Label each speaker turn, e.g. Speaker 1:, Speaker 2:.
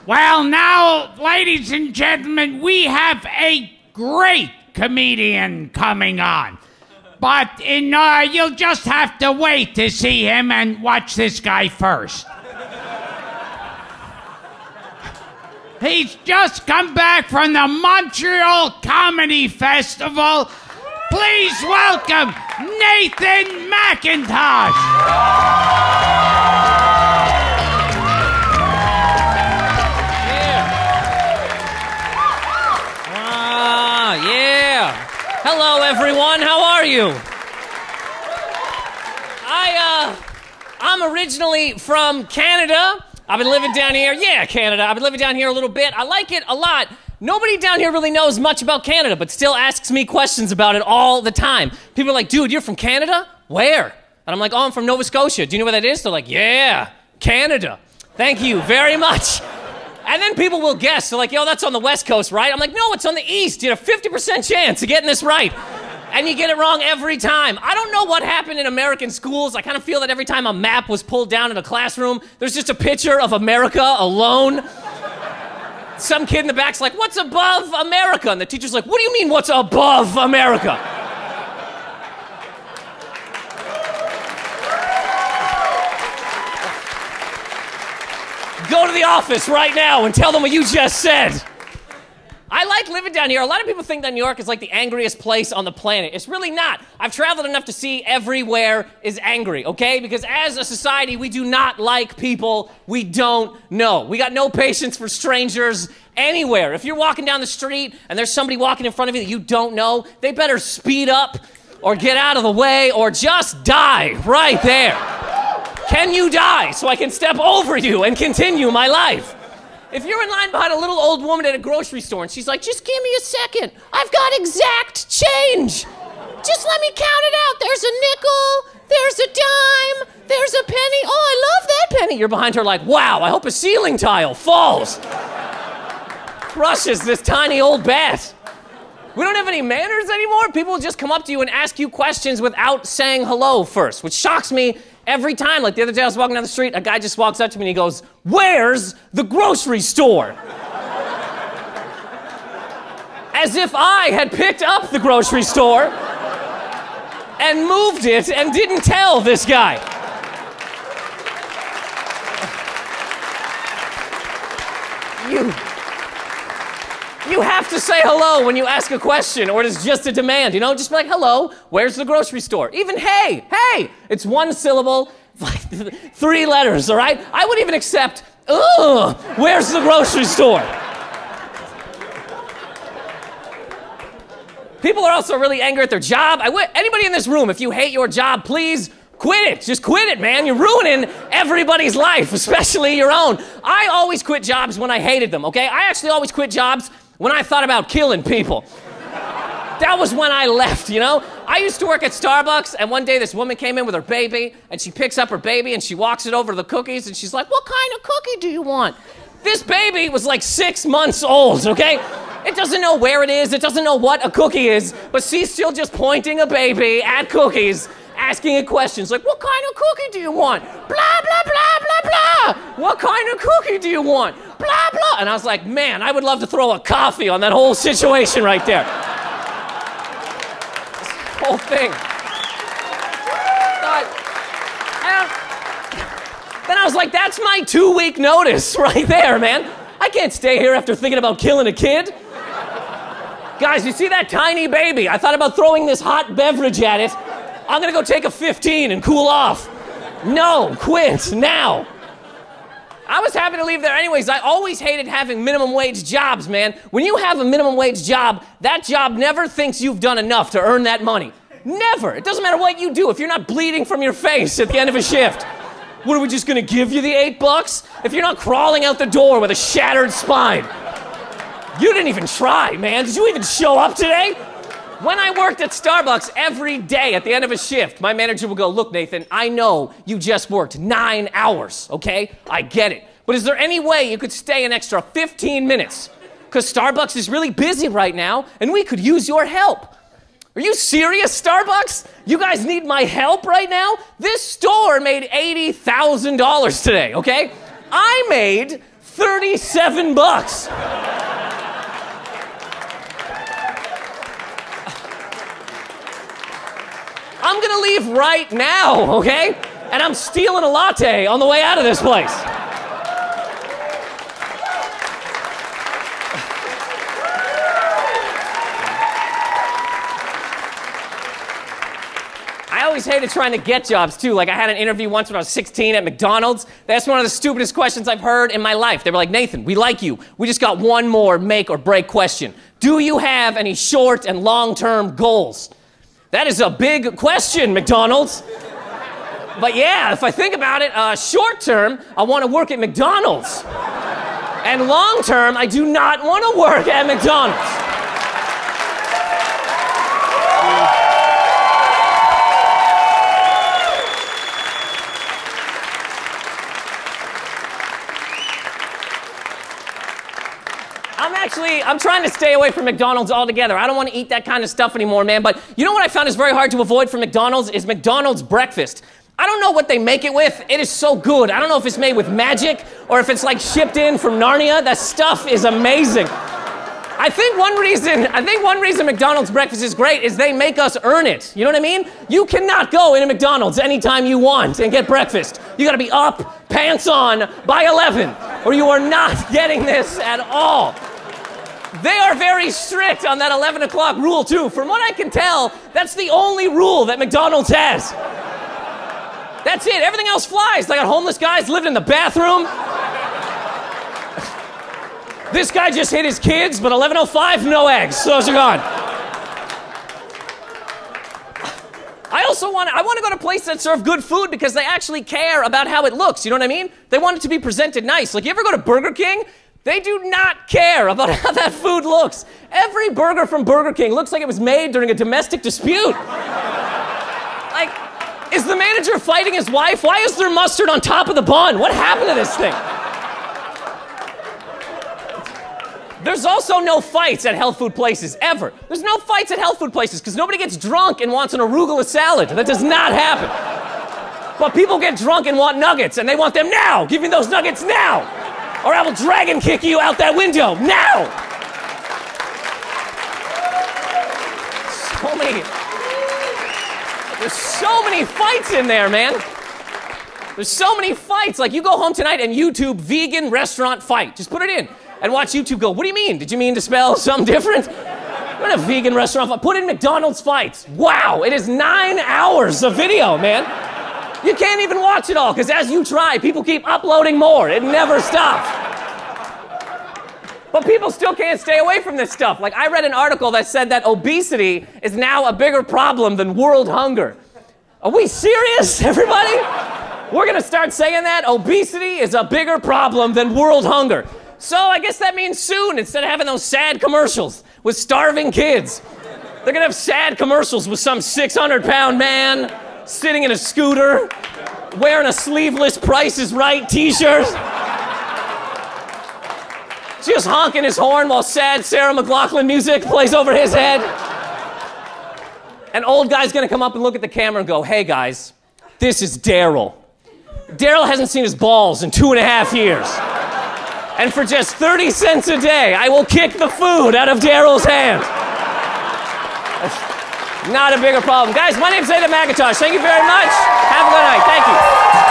Speaker 1: Well, now, ladies and gentlemen, we have a great comedian coming on. But you'll just have to wait to see him and watch this guy first. He's just come back from the Montreal Comedy Festival. Please welcome Nathan Macintosh.
Speaker 2: Yeah. Hello, everyone. How are you? I'm originally from Canada. I've been living down here. Yeah, Canada. I've been living down here a little bit. I like it a lot. Nobody down here really knows much about Canada, but still asks me questions about it all the time. People are like, dude, you're from Canada? Where? And I'm like, oh, I'm from Nova Scotia. Do you know where that is? They're like, yeah, Canada. Thank you very much. And then people will guess. They're like, yo, that's on the West Coast, right? I'm like, no, it's on the East. You had a 50% chance of getting this right. And you get it wrong every time. I don't know what happened in American schools. I kind of feel that every time a map was pulled down in a classroom, there's just a picture of America alone. Some kid in the back's like, what's above America? And the teacher's like, what do you mean, what's above America? Go to the office right now and tell them what you just said. I like living down here. A lot of people think that New York is like the angriest place on the planet. It's really not. I've traveled enough to see everywhere is angry, okay? Because as a society, we do not like people we don't know. We got no patience for strangers anywhere. If you're walking down the street and there's somebody walking in front of you that you don't know, they better speed up or get out of the way or just die right there. Can you die so I can step over you and continue my life? If you're in line behind a little old woman at a grocery store and she's like, just give me a second, I've got exact change. Just let me count it out. There's a nickel, there's a dime, there's a penny. Oh, I love that penny. You're behind her like, wow, I hope a ceiling tile falls. Crushes this tiny old bat. We don't have any manners anymore. People will just come up to you and ask you questions without saying hello first, which shocks me every time. Like the other day I was walking down the street, a guy just walks up to me and he goes, where's the grocery store? As if I had picked up the grocery store and moved it and didn't tell this guy. You have to say hello when you ask a question, or it is just a demand, you know? Just be like, hello, where's the grocery store? Even hey, it's one syllable, like 3 letters, all right? I would even accept, where's the grocery store? People are also really angry at their job. Anybody in this room, if you hate your job, please quit it. Just quit it, man. You're ruining everybody's life, especially your own. I always quit jobs when I hated them, okay? I actually always quit jobs when I thought about killing people. That was when I left, you know? I used to work at Starbucks, and one day this woman came in with her baby, and she picks up her baby, and she walks it over to the cookies, and she's like, what kind of cookie do you want? This baby was like 6 months old, okay? It doesn't know where it is, it doesn't know what a cookie is, but she's still just pointing a baby at cookies, asking it questions like, what kind of cookie do you want? Blah, blah, blah, blah, blah. What kind of cookie do you want? Blah, blah. And I was like, man, I would love to throw a coffee on that whole situation right there. This whole thing. Then I was like, that's my 2-week notice right there, man. I can't stay here after thinking about killing a kid. Guys, you see that tiny baby? I thought about throwing this hot beverage at it. I'm gonna go take a 15 and cool off. No, quit now. I was happy to leave there anyways. I always hated having minimum wage jobs, man. When you have a minimum wage job, that job never thinks you've done enough to earn that money. Never. It doesn't matter what you do if you're not bleeding from your face at the end of a shift. What, are we just gonna give you the $8? If you're not crawling out the door with a shattered spine. You didn't even try, man. Did you even show up today? When I worked at Starbucks every day at the end of a shift, my manager would go, look, Nathan, I know you just worked 9 hours, okay? I get it. But is there any way you could stay an extra 15 minutes? Because Starbucks is really busy right now, and we could use your help. Are you serious, Starbucks? You guys need my help right now? This store made $80,000 today, okay? I made $37. I'm gonna leave right now, okay? And I'm stealing a latte on the way out of this place. I always hated trying to get jobs, too. Like, I had an interview once when I was 16 at McDonald's. That's one of the stupidest questions I've heard in my life. They were like, Nathan, we like you. We just got one more make or break question. Do you have any short and long-term goals? That is a big question, McDonald's. But yeah, if I think about it, short-term, I want to work at McDonald's. And long-term, I do not want to work at McDonald's. I'm trying to stay away from McDonald's altogether. I don't want to eat that kind of stuff anymore, man. But you know what I found is very hard to avoid from McDonald's is McDonald's Breakfast. I don't know what they make it with. It is so good. I don't know if it's made with magic or if it's like shipped in from Narnia. That stuff is amazing. I think one reason McDonald's Breakfast is great is they make us earn it. You know what I mean? You cannot go into McDonald's anytime you want and get breakfast. You gotta be up, pants on, by 11, or you are not getting this at all. They are very strict on that 11 o'clock rule, too. From what I can tell, that's the only rule that McDonald's has. That's it. Everything else flies. They got homeless guys living in the bathroom. This guy just hit his kids, but 11:05, no eggs. So those are gone. I want to go to places that serve good food because they actually care about how it looks. You know what I mean? They want it to be presented nice. Like, you ever go to Burger King? They do not care about how that food looks. Every burger from Burger King looks like it was made during a domestic dispute. Like, is the manager fighting his wife? Why is there mustard on top of the bun? What happened to this thing? There's also no fights at health food places, ever. There's no fights at health food places because nobody gets drunk and wants an arugula salad. That does not happen. But people get drunk and want nuggets, and they want them now. Give me those nuggets now. Or I will dragon kick you out that window, now! There's so many fights in there, man. There's so many fights. Like, you go home tonight and YouTube vegan restaurant fight. Just put it in and watch YouTube go, what do you mean? Did you mean to spell something different? What a vegan restaurant fight. Put in McDonald's fights. Wow, it is 9 hours of video, man. You can't even watch it all, because as you try, people keep uploading more. It never stops. But people still can't stay away from this stuff. Like, I read an article that said that obesity is now a bigger problem than world hunger. Are we serious, everybody? We're gonna start saying that? Obesity is a bigger problem than world hunger. So I guess that means soon, instead of having those sad commercials with starving kids, they're gonna have sad commercials with some 600-pound man sitting in a scooter, wearing a sleeveless Price is Right t-shirt, just honking his horn while sad Sarah McLachlan music plays over his head. An old guy's gonna come up and look at the camera and go, hey guys, this is Daryl. Daryl hasn't seen his balls in 2.5 years. And for just 30 cents a day, I will kick the food out of Daryl's hand. Not a bigger problem. Guys, my name's Macintosh. Thank you very much. Have a good night. Thank you.